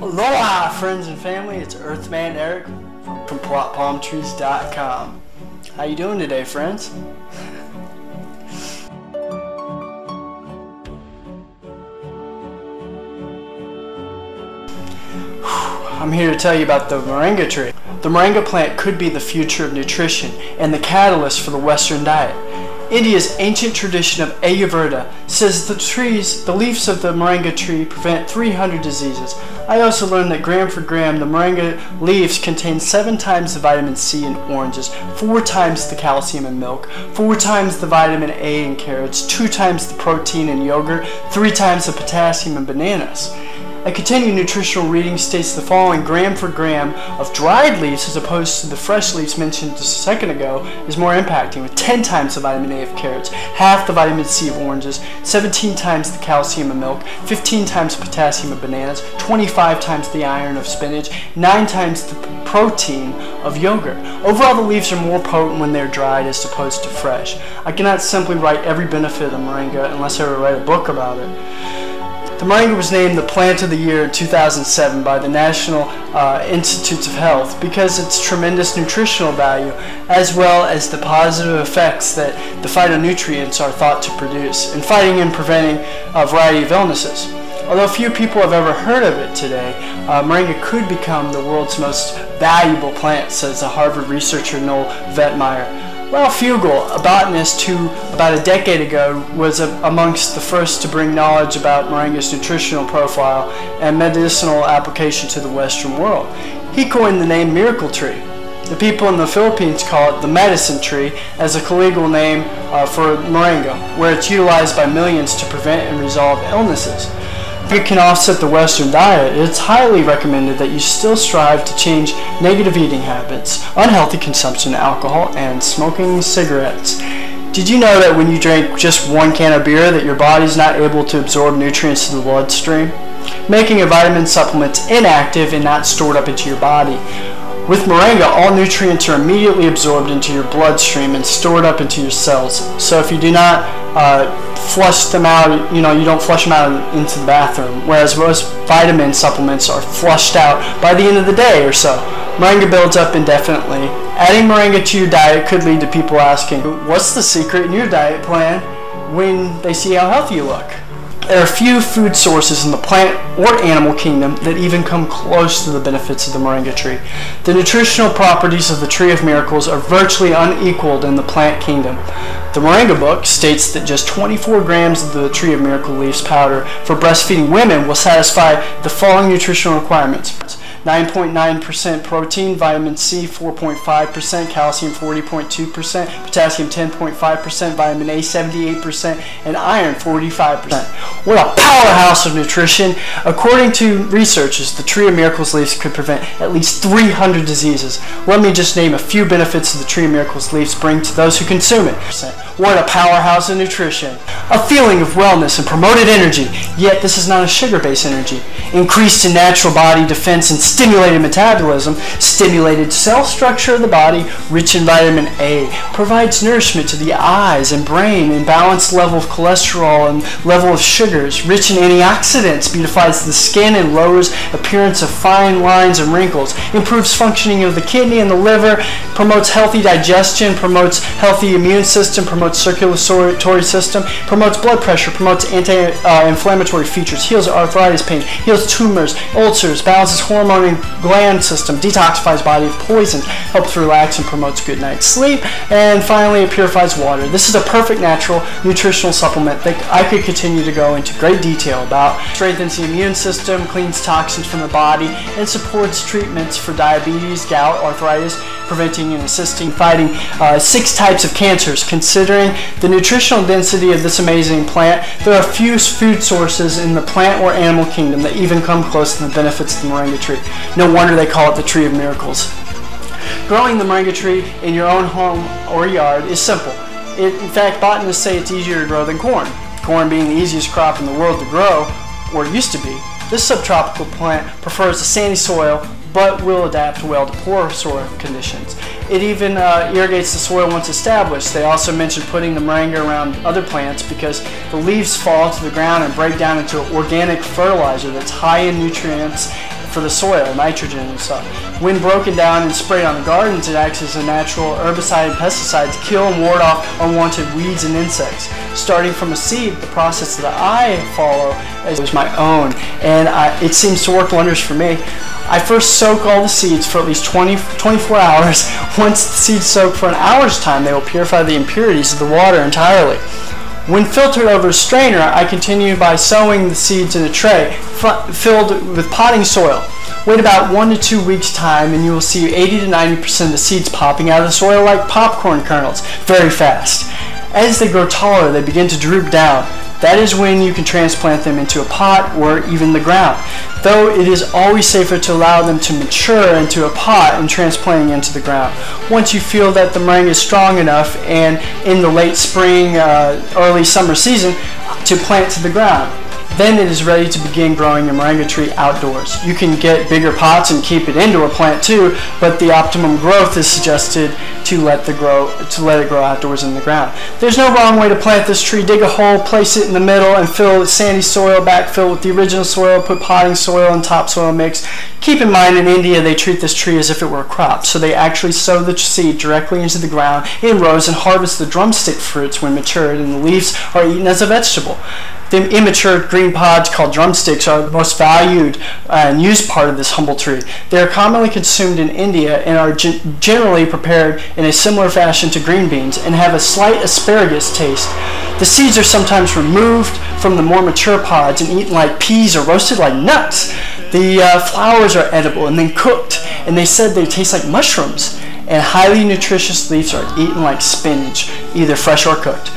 Aloha, friends and family. It's Earthman Eric from PLOTTPALMTREES.com. How you doing today, friends? I'm here to tell you about the moringa tree. The moringa plant could be the future of nutrition and the catalyst for the Western diet. India's ancient tradition of Ayurveda says the leaves of the moringa tree prevent 300 diseases. I also learned that gram for gram, the moringa leaves contain 7 times the vitamin C in oranges, 4 times the calcium in milk, 4 times the vitamin A in carrots, 2 times the protein in yogurt, 3 times the potassium in bananas. A continued nutritional reading states the following: gram for gram of dried leaves as opposed to the fresh leaves mentioned just a second ago is more impacting, with 10 times the vitamin A of carrots, half the vitamin C of oranges, 17 times the calcium of milk, 15 times the potassium of bananas, 25 times the iron of spinach, 9 times the protein of yogurt. Overall, the leaves are more potent when they're dried as opposed to fresh. I cannot simply write every benefit of moringa unless I ever write a book about it. The moringa was named the Plant of the Year in 2007 by the National Institutes of Health because of its tremendous nutritional value, as well as the positive effects that the phytonutrients are thought to produce in fighting and preventing a variety of illnesses. Although few people have ever heard of it today, moringa could become the world's most valuable plant, says a Harvard researcher, Noel Vettmeyer. Ralph Fugel, a botanist who about a decade ago was amongst the first to bring knowledge about moringa's nutritional profile and medicinal application to the Western world, he coined the name miracle tree. The people in the Philippines call it the medicine tree as a colloquial name for moringa, where it's utilized by millions to prevent and resolve illnesses. If it can offset the Western diet, it's highly recommended that you still strive to change negative eating habits, unhealthy consumption of alcohol, and smoking cigarettes. Did you know that when you drink just 1 can of beer that your body's not able to absorb nutrients to the bloodstream, making a vitamin supplement inactive and not stored up into your body? With moringa, all nutrients are immediately absorbed into your bloodstream and stored up into your cells. So if you do not flush them out, you don't flush them out into the bathroom, whereas most vitamin supplements are flushed out by the end of the day or so. Moringa builds up indefinitely. Adding moringa to your diet could lead to people asking, what's the secret in your diet plan, when they see how healthy you look? There are few food sources in the plant or animal kingdom that even come close to the benefits of the moringa tree. The nutritional properties of the Tree of Miracles are virtually unequaled in the plant kingdom. The Moringa book states that just 24 grams of the Tree of Miracle leaves powder for breastfeeding women will satisfy the following nutritional requirements: 9.9% protein, vitamin C 4.5%, calcium 40.2%, potassium 10.5%, vitamin A 78%, and iron 45%. What a powerhouse of nutrition! According to researchers, the Tree of Miracles leaves could prevent at least 300 diseases. Let me just name a few benefits the Tree of Miracles leaves bring to those who consume it. What a powerhouse of nutrition! A feeling of wellness and promoted energy, yet this is not a sugar-based energy. Increased in natural body defense and stimulated metabolism, stimulated cell structure of the body, rich in vitamin A, provides nourishment to the eyes and brain, and balanced level of cholesterol and level of sugars, rich in antioxidants, beautifies the skin and lowers appearance of fine lines and wrinkles, improves functioning of the kidney and the liver, promotes healthy digestion, promotes healthy immune system, promotes circulatory system, promotes blood pressure, promotes anti-inflammatory features, heals arthritis pain, heals tumors, ulcers, balances hormone and gland system, detoxifies body of poisons, helps relax and promotes good night's sleep, and finally it purifies water. This is a perfect natural nutritional supplement that I could continue to go into great detail about. Strengthens the immune system, cleans toxins from the body, and supports treatments for diabetes, gout, arthritis, preventing and assisting fighting 6 types of cancers. Considering the nutritional density of this amazing plant, there are few food sources in the plant or animal kingdom that even come close to the benefits of the moringa tree. No wonder they call it the Tree of Miracles. Growing the moringa tree in your own home or yard is simple. In fact, botanists say it's easier to grow than corn. Corn being the easiest crop in the world to grow, or it used to be. This subtropical plant prefers a sandy soil, but will adapt well to poor soil conditions. It even irrigates the soil once established. They also mentioned putting the moringa around other plants because the leaves fall to the ground and break down into organic fertilizer that's high in nutrients for the soil, nitrogen and stuff. When broken down and sprayed on the gardens, it acts as a natural herbicide and pesticide to kill and ward off unwanted weeds and insects. Starting from a seed, the process that I follow is my own, and it seems to work wonders for me. I first soak all the seeds for at least 24 hours. Once the seeds soak for an hour's time, they will purify the impurities of the water entirely. When filtered over a strainer, I continue by sowing the seeds in a tray filled with potting soil. Wait about 1 to 2 weeks time and you will see 80 to 90% of the seeds popping out of the soil like popcorn kernels very fast. As they grow taller, they begin to droop down. That is when you can transplant them into a pot or even the ground, though it is always safer to allow them to mature into a pot and transplanting into the ground. Once you feel that the moringa is strong enough and in the late spring, early summer season to plant to the ground, then it is ready to begin growing your moringa tree outdoors. You can get bigger pots and keep it indoor plant too, but the optimum growth is suggested to let it grow outdoors in the ground. There's no wrong way to plant this tree. Dig a hole, place it in the middle, and fill with sandy soil, backfill with the original soil, put potting soil and topsoil mix. Keep in mind, in India they treat this tree as if it were a crop, so they actually sow the seed directly into the ground in rows and harvest the drumstick fruits when matured, and the leaves are eaten as a vegetable. The immature green pods called drumsticks are the most valued and used part of this humble tree. They are commonly consumed in India and are generally prepared in a similar fashion to green beans and have a slight asparagus taste. The seeds are sometimes removed from the more mature pods and eaten like peas or roasted like nuts. The flowers are edible and then cooked, and they said they taste like mushrooms. And highly nutritious leaves are eaten like spinach, either fresh or cooked.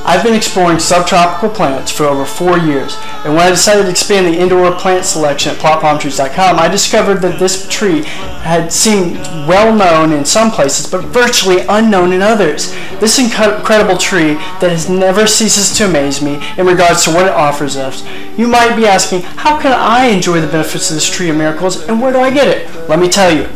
I've been exploring subtropical plants for over 4 years, and when I decided to expand the indoor plant selection at PLOTTPALMTREES.com, I discovered that this tree had seemed well known in some places, but virtually unknown in others. This incredible tree that never ceases to amaze me in regards to what it offers us. You might be asking, how can I enjoy the benefits of this tree of miracles, and where do I get it? Let me tell you.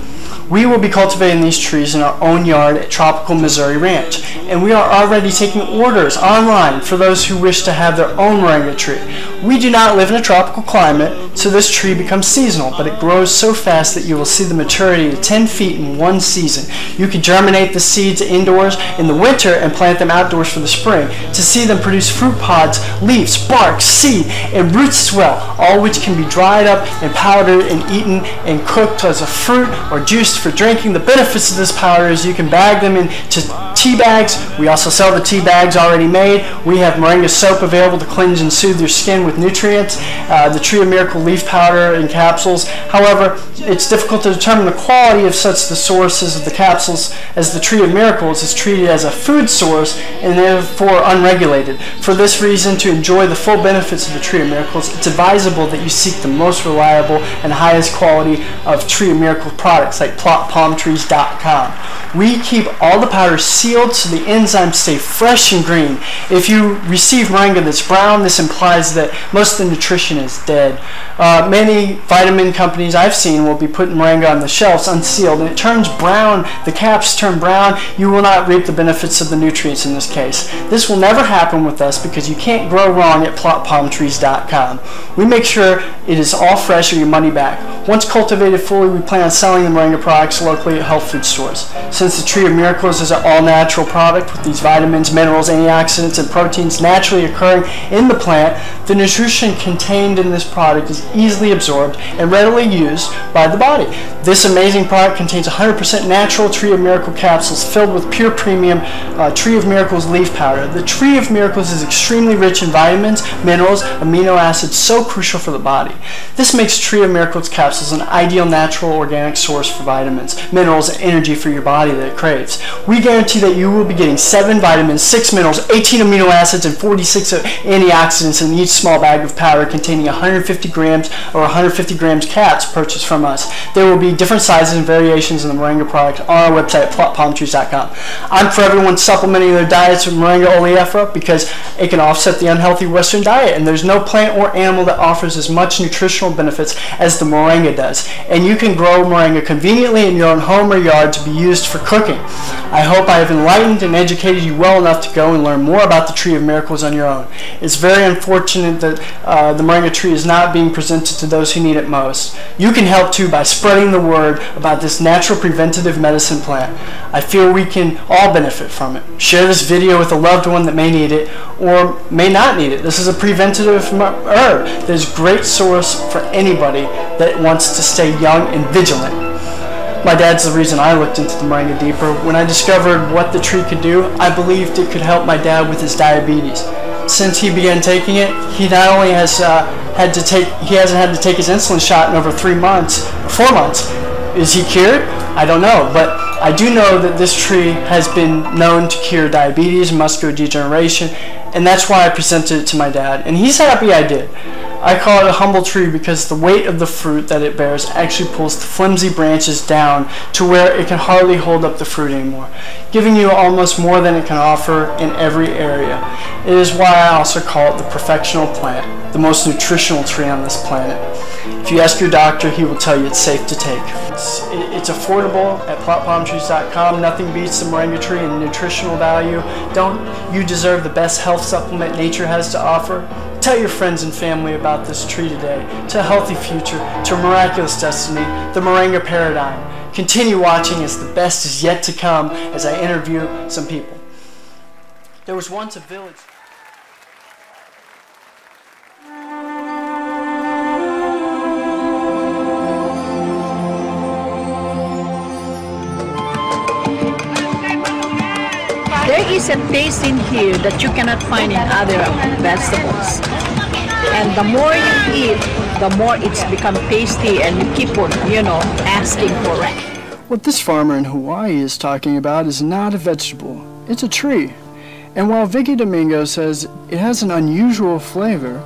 We will be cultivating these trees in our own yard at Tropical Missouri Ranch, and we are already taking orders online for those who wish to have their own moringa tree. We do not live in a tropical climate, so this tree becomes seasonal, but it grows so fast that you will see the maturity of 10 feet in one season. You can germinate the seeds indoors in the winter and plant them outdoors for the spring to see them produce fruit pods, leaves, bark, seed, and roots as well, all which can be dried up and powdered and eaten and cooked as a fruit or juice for drinking. The benefits of this powder is you can bag them into tea bags. We also sell the tea bags already made. We have moringa soap available to cleanse and soothe your skin with nutrients. The Tree of Miracle leaf powder in capsules. However, it's difficult to determine the quality of such the sources of the capsules, as the Tree of Miracles is treated as a food source and therefore unregulated. For this reason, to enjoy the full benefits of the Tree of Miracles, it's advisable that you seek the most reliable and highest quality of Tree of Miracle products like PLOTTPALMTREES.com. We keep all the powders sealed so the enzymes stay fresh and green. If you receive moringa that's brown, this implies that most of the nutrition is dead. Many vitamin companies I've seen will be putting moringa on the shelves unsealed, and it turns brown. The caps turn brown. You will not reap the benefits of the nutrients in this case. This will never happen with us because you can't grow wrong at PLOTTPALMTREES.com. We make sure it is all fresh or your money back. Once cultivated fully, we plan on selling the moringa products locally at health food stores. Since the Tree of Miracles is an all-natural product with these vitamins, minerals, antioxidants, and proteins naturally occurring in the plant, the nutrition contained in this product is easily absorbed and readily used by the body. This amazing product contains 100% natural Tree of Miracle capsules filled with pure premium Tree of Miracles leaf powder. The Tree of Miracles is extremely rich in vitamins, minerals, amino acids, so crucial for the body. This makes Tree of Miracles capsules an ideal natural organic source for vitamins, minerals, and energy for your body that it craves. We guarantee that you will be getting 7 vitamins, 6 minerals, 18 amino acids, and 46 antioxidants in each small bag of powder containing 150 grams or 150 grams caps purchased from us. There will be different sizes and variations in the moringa product on our website at PLOTTPALMTREES.com. I'm for everyone supplementing their diets with moringa oleifera because it can offset the unhealthy Western diet, and there's no plant or animal that offers as much nutritional benefits as the moringa does. And you can grow moringa conveniently in your own home or yard to be used for cooking. I hope I have enlightened and educated you well enough to go and learn more about the Tree of Miracles on your own. It's very unfortunate that the moringa tree is not being presented to those who need it most. You can help too by spreading the word about this natural preventative medicine plant. I feel we can all benefit from it. Share this video with a loved one that may need it or may not need it. This is a preventative herb that is a great source for anybody that wants to stay young and vigilant. My dad's the reason I looked into the moringa deeper. When I discovered what the tree could do, I believed it could help my dad with his diabetes. Since he began taking it, he not only hasn't had to take his insulin shot in over 4 months. Is he cured? I don't know, but I do know that this tree has been known to cure diabetes, muscular degeneration, and that's why I presented it to my dad, and he's happy I did. I call it a humble tree because the weight of the fruit that it bears actually pulls the flimsy branches down to where it can hardly hold up the fruit anymore, giving you almost more than it can offer in every area. It is why I also call it the Perfectional plant, the most nutritional tree on this planet. If you ask your doctor, he will tell you it's safe to take. It's affordable at PLOTTPALMTREES.com. Nothing beats the moringa tree in nutritional value. Don't you deserve the best health supplement nature has to offer? Tell your friends and family about this tree today. To a healthy future, to a miraculous destiny, the moringa paradigm. Continue watching as the best is yet to come as I interview some people. There was once a village. There is a taste in here that you cannot find in other vegetables. And the more you eat, the more it's become tasty and you keep on, asking for it. What this farmer in Hawaii is talking about is not a vegetable, it's a tree. And while Vicky Domingo says it has an unusual flavor,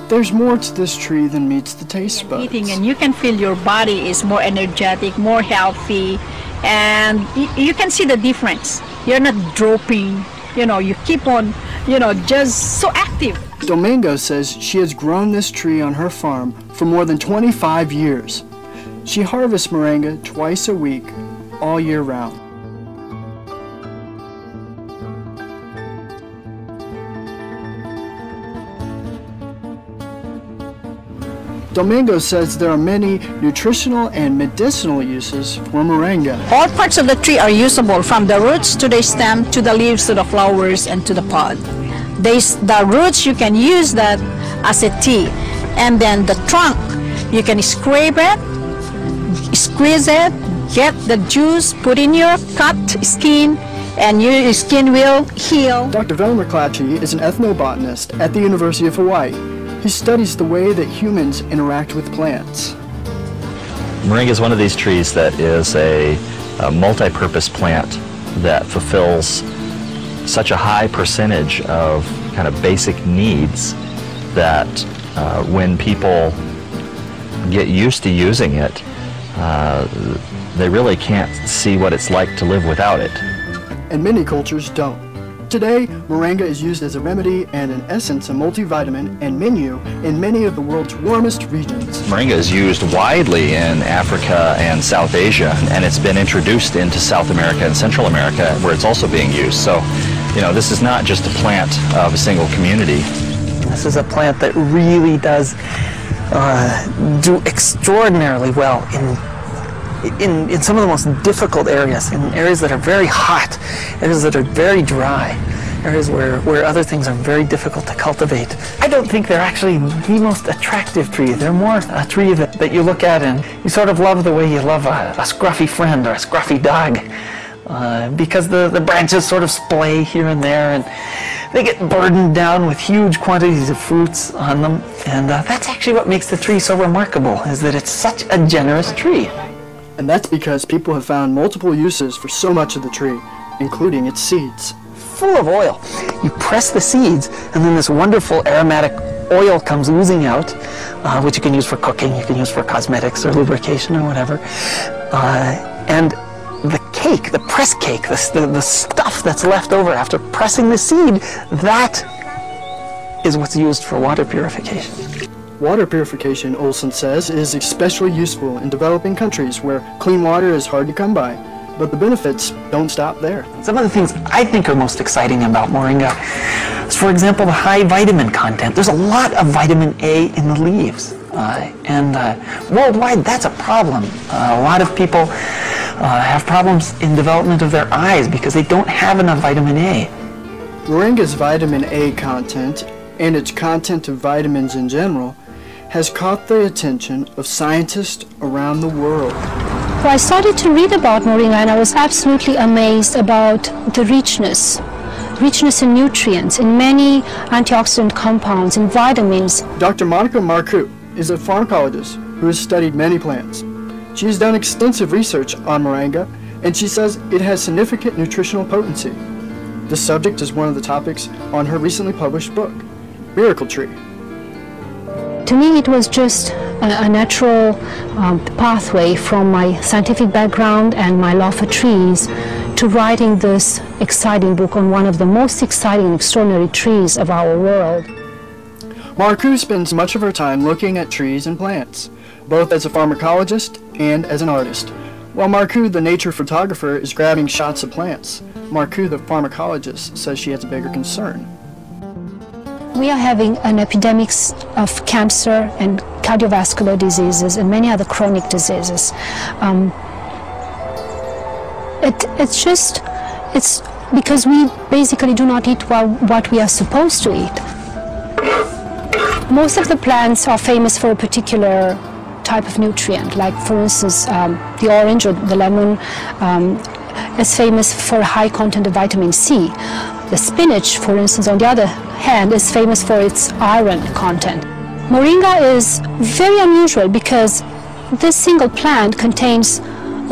there's more to this tree than meets the taste buds. Eating, and you can feel your body is more energetic, more healthy, and you can see the difference. You're not dropping, you keep on, just so active. Domingo says she has grown this tree on her farm for more than 25 years. She harvests moringa twice a week, all year round. Domingo says there are many nutritional and medicinal uses for moringa. All parts of the tree are usable, from the roots to the stem, to the leaves, to the flowers, and to the pod. The roots, you can use that as a tea. And then the trunk, you can scrape it, squeeze it, get the juice, put in your cut skin, and your skin will heal. Dr. Velmer Klatschi is an ethnobotanist at the University of Hawaii. He studies the way that humans interact with plants. Moringa is one of these trees that is a multi-purpose plant that fulfills such a high percentage of kind of basic needs that when people get used to using it, they really can't see what it's like to live without it. And many cultures don't. Today, moringa is used as a remedy and in essence a multivitamin and menu in many of the world's warmest regions. Moringa is used widely in Africa and South Asia, and it's been introduced into South America and Central America where it's also being used. So, this is not just a plant of a single community. This is a plant that really does do extraordinarily well in some of the most difficult areas, in areas that are very hot, areas that are very dry, areas where other things are very difficult to cultivate. I don't think they're actually the most attractive tree. They're more a tree that you look at and you sort of love the way you love a scruffy friend or a scruffy dog, because the branches sort of splay here and there, and they get burdened down with huge quantities of fruits on them. And that's actually what makes the tree so remarkable, is that it's such a generous tree. And that's because people have found multiple uses for so much of the tree, including its seeds. Full of oil. You press the seeds, and then this wonderful aromatic oil comes oozing out, which you can use for cooking, you can use for cosmetics or lubrication or whatever. And the cake, the press cake, the stuff that's left over after pressing the seed, that is what's used for water purification. Water purification, Olson says, is especially useful in developing countries where clean water is hard to come by. But the benefits don't stop there. Some of the things I think are most exciting about moringa is, for example, the high vitamin content. There's a lot of vitamin A in the leaves. Worldwide, that's a problem. A lot of people have problems in development of their eyes because they don't have enough vitamin A. Moringa's vitamin A content, and its content of vitamins in general, has caught the attention of scientists around the world. Well, I started to read about moringa and I was absolutely amazed about the richness in nutrients, in many antioxidant compounds, in vitamins. Dr. Monica Marcoux is a pharmacologist who has studied many plants. She has done extensive research on moringa, and she says it has significant nutritional potency. This subject is one of the topics on her recently published book, Miracle Tree. To me, it was just a natural pathway from my scientific background and my love for trees to writing this exciting book on one of the most exciting and extraordinary trees of our world. Marcoux spends much of her time looking at trees and plants, both as a pharmacologist and as an artist. While Marcoux, the nature photographer, is grabbing shots of plants, Marcoux, the pharmacologist, says she has a bigger concern. We are having an epidemic of cancer and cardiovascular diseases and many other chronic diseases. It's because we basically do not eat what we are supposed to eat. Most of the plants are famous for a particular type of nutrient, like for instance the orange or the lemon is famous for a high content of vitamin C. The spinach, for instance, on the other hand, is famous for its iron content. Moringa is very unusual because this single plant contains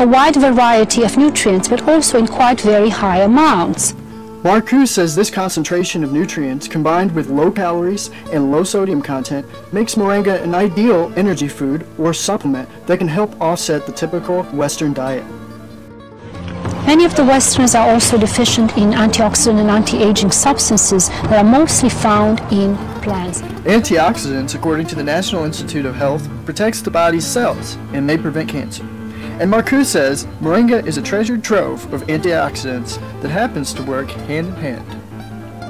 a wide variety of nutrients, but also in quite very high amounts. Marcoux says this concentration of nutrients combined with low calories and low sodium content makes moringa an ideal energy food or supplement that can help offset the typical Western diet. Many of the Westerns are also deficient in antioxidant and anti-aging substances that are mostly found in plants. Antioxidants, according to the National Institute of Health, protects the body's cells and may prevent cancer. And Marcoux says moringa is a treasured trove of antioxidants that happens to work hand in hand.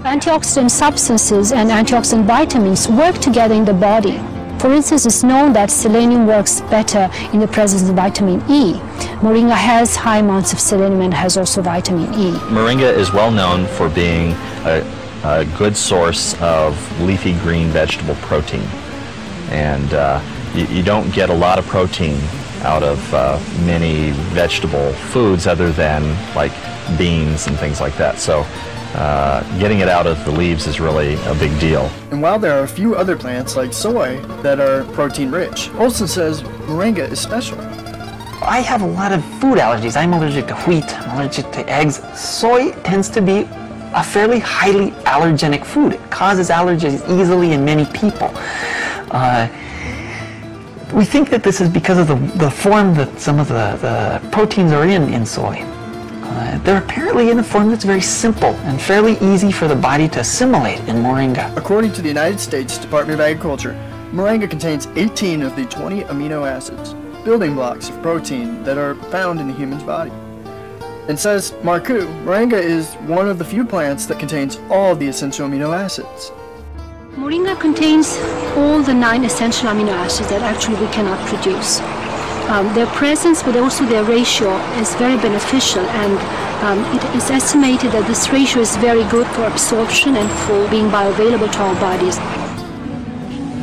Antioxidant substances and antioxidant vitamins work together in the body. For instance, it's known that selenium works better in the presence of vitamin E. Moringa has high amounts of selenium and has also vitamin E. Moringa is well known for being a good source of leafy green vegetable protein. And you don't get a lot of protein out of many vegetable foods other than like beans and things like that. So getting it out of the leaves is really a big deal. And while there are a few other plants like soy that are protein rich, Olson says moringa is special. I have a lot of food allergies. I'm allergic to wheat, I'm allergic to eggs. Soy tends to be a fairly highly allergenic food. It causes allergies easily in many people. We think that this is because of the form that some of the proteins are in soy. They're apparently in a form that's very simple and fairly easy for the body to assimilate in moringa. According to the United States Department of Agriculture, moringa contains 18 of the 20 amino acids, building blocks of protein that are found in the human's body. And says Marcoux, moringa is one of the few plants that contains all the essential amino acids. Moringa contains all the 9 essential amino acids that actually we cannot produce. Their presence, but also their ratio, is very beneficial, and it is estimated that this ratio is very good for absorption and for being bioavailable to our bodies.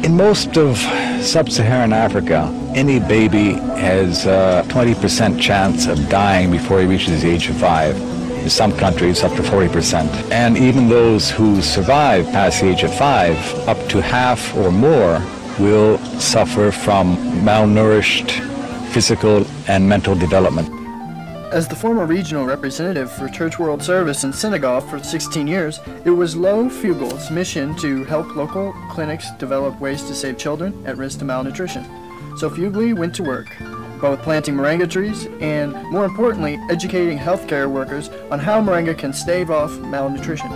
In most of sub-Saharan Africa, any baby has a 20% chance of dying before he reaches the age of 5. In some countries, up to 40%. And even those who survive past the age of 5, up to half or more will suffer from malnourished physical and mental development. As the former regional representative for Church World Service in Senegal for 16 years, it was Lo Fugel's mission to help local clinics develop ways to save children at risk to malnutrition. So Fugli went to work, both planting moringa trees and, more importantly, educating healthcare workers on how moringa can stave off malnutrition.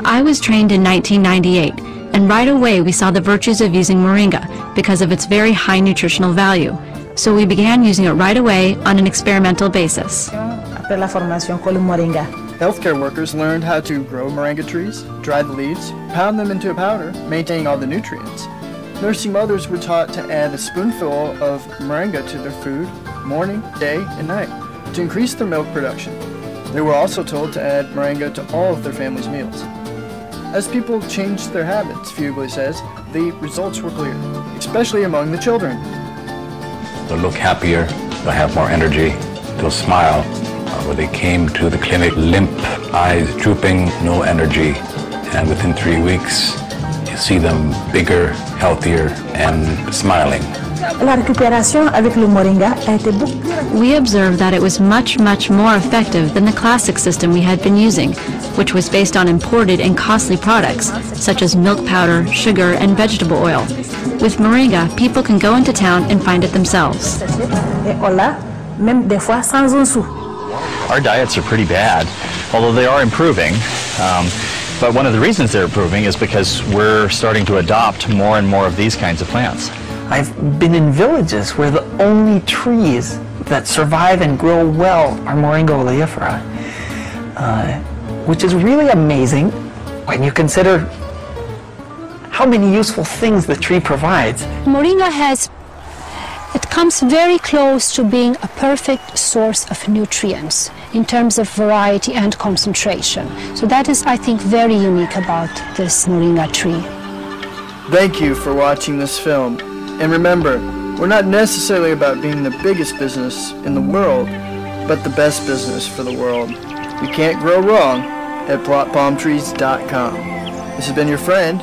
I was trained in 1998 and right away we saw the virtues of using moringa because of its very high nutritional value. So we began using it right away on an experimental basis. Healthcare workers learned how to grow moringa trees, dry the leaves, pound them into a powder, maintaining all the nutrients. Nursing mothers were taught to add a spoonful of moringa to their food, morning, day, and night, to increase their milk production. They were also told to add moringa to all of their family's meals. As people changed their habits, Fugly says, the results were clear, especially among the children. They'll look happier, they'll have more energy, they'll smile. When they came to the clinic, limp, eyes drooping, no energy, and within 3 weeks, you see them bigger, healthier, and smiling. We observed that it was much more effective than the classic system we had been using, which was based on imported and costly products, such as milk powder, sugar, and vegetable oil. With moringa, people can go into town and find it themselves. Our diets are pretty bad, although they are improving. But one of the reasons they're improving is because we're starting to adopt more and more of these kinds of plants. I've been in villages where the only trees that survive and grow well are Moringa oleifera, which is really amazing when you consider how many useful things the tree provides. Moringa comes very close to being a perfect source of nutrients in terms of variety and concentration. So that is, I think, very unique about this moringa tree. Thank you for watching this film. And remember, we're not necessarily about being the biggest business in the world, but the best business for the world. You can't grow wrong at PLOTTPALMTREES.com. This has been your friend,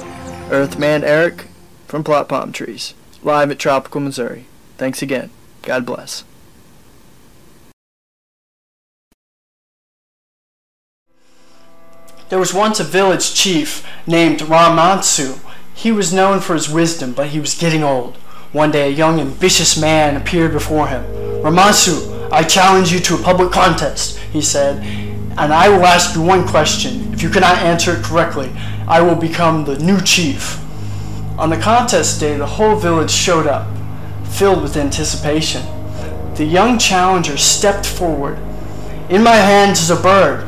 Earthman Eric from Plott Palm Trees, live at Tropical, Missouri. Thanks again. God bless. There was once a village chief named Ramansu. He was known for his wisdom, but he was getting old. One day, a young, ambitious man appeared before him. Ramansu, I challenge you to a public contest, he said, and I will ask you one question. If you cannot answer it correctly, I will become the new chief. On the contest day, the whole village showed up, filled with anticipation. The young challenger stepped forward. In my hands is a bird.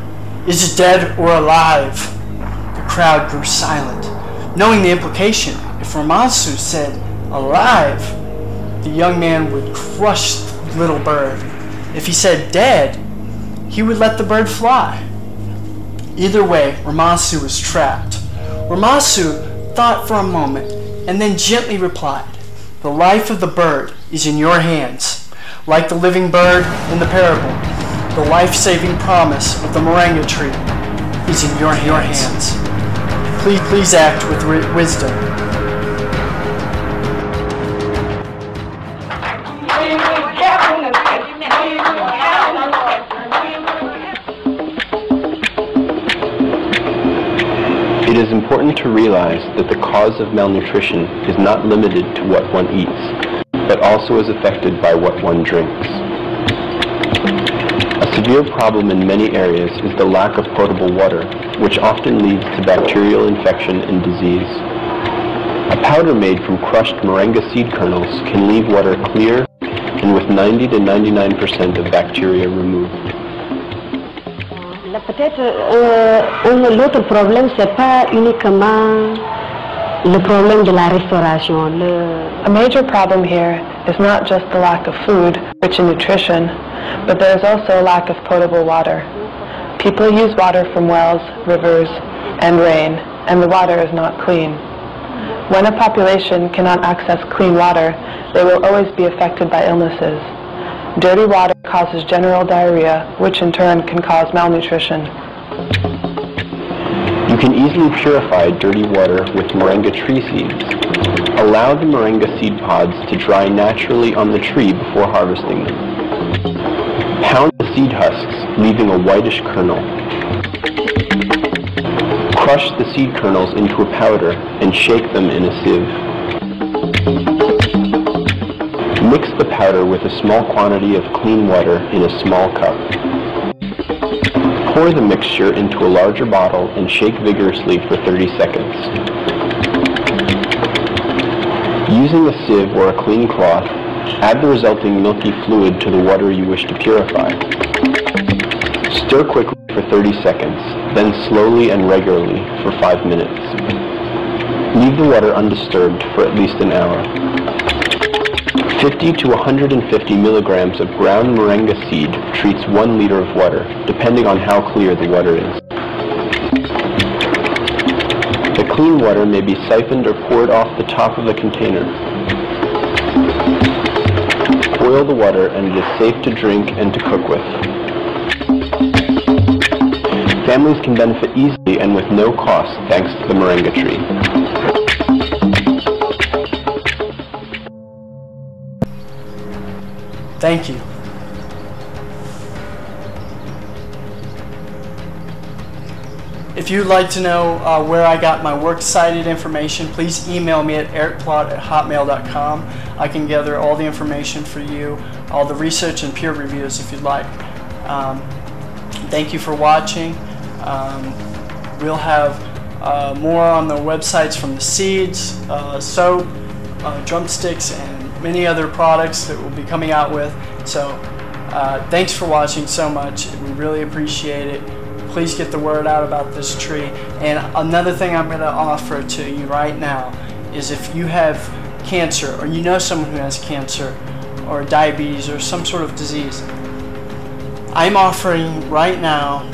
Is it dead or alive? The crowd grew silent, knowing the implication. If Ramansu said alive, the young man would crush the little bird. If he said dead, he would let the bird fly. Either way, Ramansu was trapped. Ramansu thought for a moment and then gently replied, the life of the bird is in your hands. Like the living bird in the parable, the life-saving promise of the moringa tree is in your hands. Please act with wisdom. It is important to realize that the cause of malnutrition is not limited to what one eats, but also is affected by what one drinks. A severe problem in many areas is the lack of potable water, which often leads to bacterial infection and disease. A powder made from crushed moringa seed kernels can leave water clear and with 90 to 99% of bacteria removed. Peut-être l'autre problème, c'est pas uniquement le problème de la restauration. A major problem here is not just the lack of food, rich in nutrition, but there is also a lack of potable water. People use water from wells, rivers, and rain, and the water is not clean. When a population cannot access clean water, they will always be affected by illnesses. Dirty water causes general diarrhea, which in turn can cause malnutrition. You can easily purify dirty water with moringa tree seeds. Allow the moringa seed pods to dry naturally on the tree before harvesting them. Pound the seed husks, leaving a whitish kernel. Crush the seed kernels into a powder and shake them in a sieve. Mix the powder with a small quantity of clean water in a small cup. Pour the mixture into a larger bottle and shake vigorously for 30 seconds. Using a sieve or a clean cloth, add the resulting milky fluid to the water you wish to purify. Stir quickly for 30 seconds, then slowly and regularly for 5 minutes. Leave the water undisturbed for at least an hour. 50 to 150 milligrams of ground moringa seed treats 1 liter of water, depending on how clear the water is. The clean water may be siphoned or poured off the top of the container. Boil the water and it is safe to drink and to cook with. Families can benefit easily and with no cost thanks to the moringa tree. Thank you. If you'd like to know where I got my works cited information, please email me at ericplott@hotmail.com. I can gather all the information for you, all the research and peer reviews if you'd like. Thank you for watching. We'll have more on the websites from the seeds, soap, drumsticks, and many other products that we'll be coming out with. So thanks for watching so much. We really appreciate it. Please get the word out about this tree. And another thing I'm going to offer to you right now is if you have cancer, or you know someone who has cancer or diabetes or some sort of disease, I'm offering right now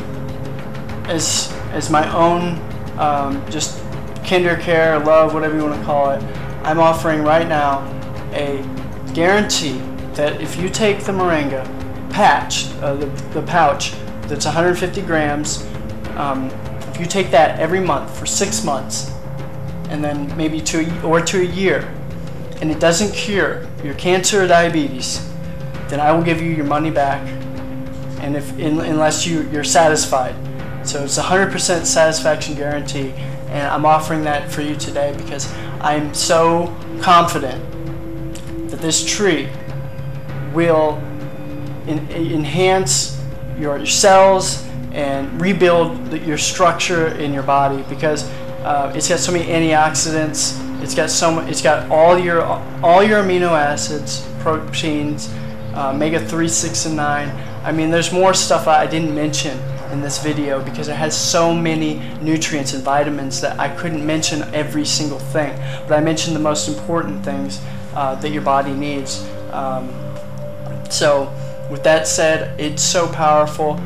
as my own just kinder care, love, whatever you want to call it, I'm offering right now a guarantee that if you take the moringa patch, the pouch that's 150 grams, if you take that every month for 6 months, and then maybe to a year, and it doesn't cure your cancer or diabetes, then I will give you your money back, and unless you're satisfied. So it's a 100% satisfaction guarantee, and I'm offering that for you today because I'm so confident that this tree will enhance your cells and rebuild your structure in your body, because it's got so many antioxidants. It's got all your amino acids, proteins, omega-3, 6, and 9. I mean, there's more stuff I didn't mention in this video because it has so many nutrients and vitamins that I couldn't mention every single thing. But I mentioned the most important things that your body needs. So with that said, it's so powerful.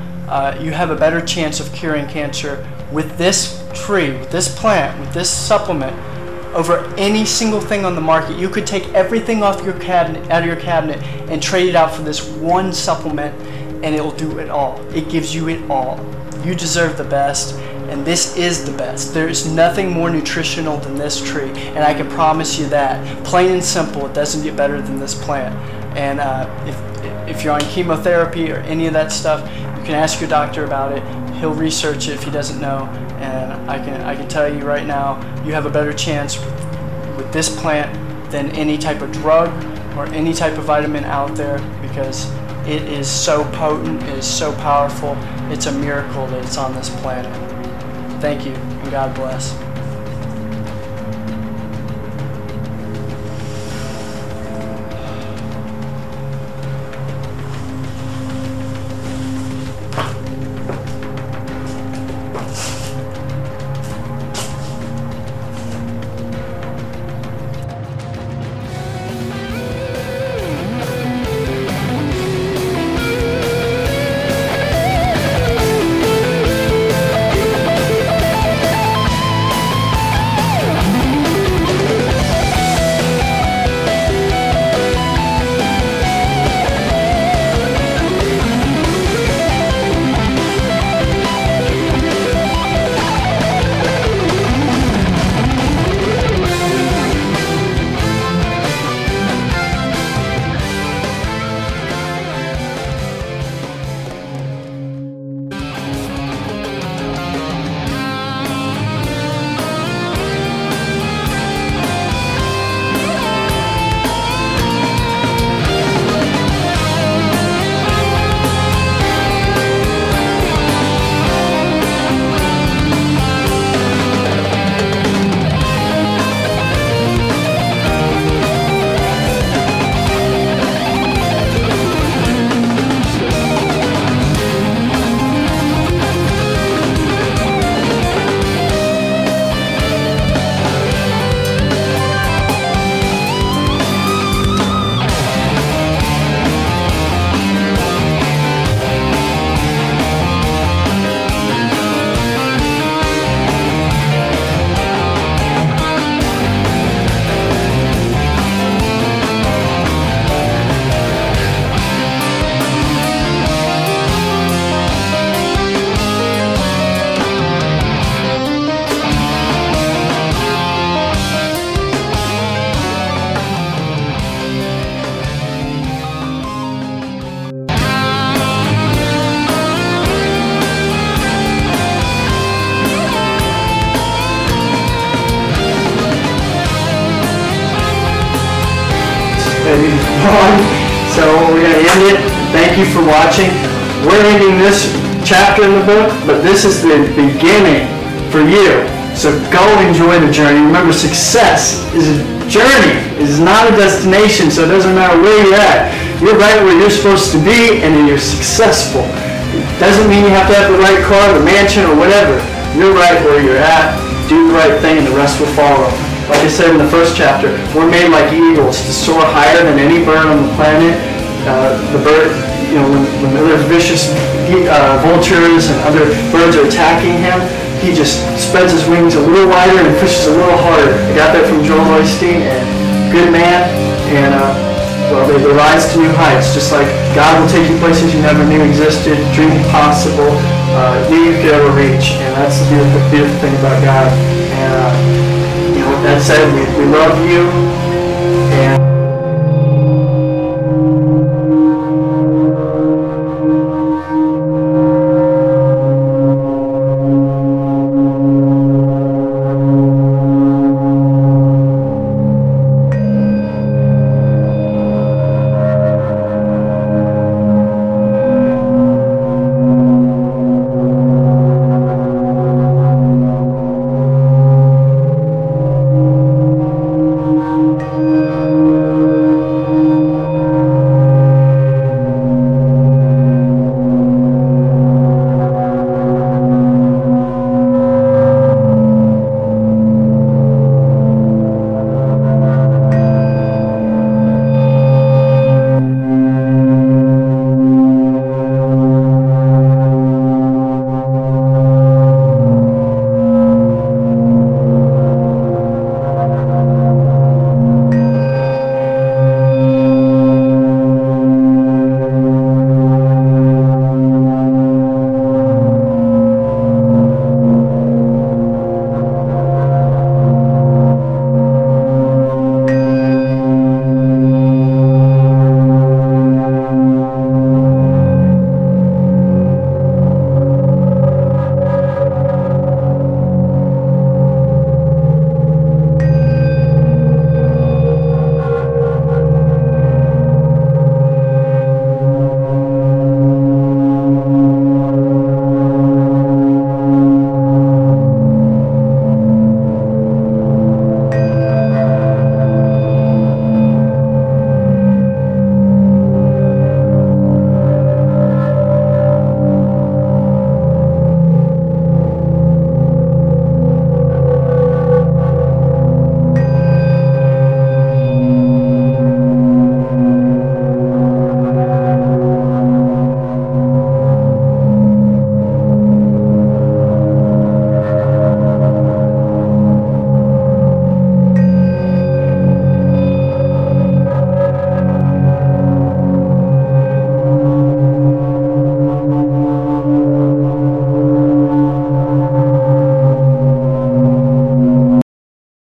You have a better chance of curing cancer with this tree, with this plant, with this supplement over any single thing on the market. You could take everything off your cabinet, out of your cabinet, and trade it out for this one supplement, and it will do it all. It gives you it all. You deserve the best, and this is the best. There is nothing more nutritional than this tree, and I can promise you that. Plain and simple, it doesn't get better than this plant. And if you're on chemotherapy or any of that stuff, you can ask your doctor about it. He'll research it if he doesn't know, and I can tell you right now, you have a better chance with this plant than any type of drug or any type of vitamin out there, because it is so potent, it is so powerful. It's a miracle that it's on this planet. Thank you, and God bless. on. So we're going to end it. Thank you for watching. We're ending this chapter in the book, but this is the beginning for you. So go enjoy the journey. Remember, success is a journey. It is not a destination, so it doesn't matter where you're at. You're right where you're supposed to be, and then you're successful. It doesn't mean you have to have the right car, the mansion, or whatever. You're right where you're at. Do the right thing, and the rest will follow. Like I said in the first chapter, we're made like eagles to soar higher than any bird on the planet. The bird, you know, when other vicious vultures and other birds are attacking him, he just spreads his wings a little wider and pushes a little harder. I got that from Joel Osteen, and good man, and well, they rise to new heights, just like God will take you places you never knew existed, dream possible, knew you could ever reach, and that's the beautiful thing about God. And you know, with that said, we love you, and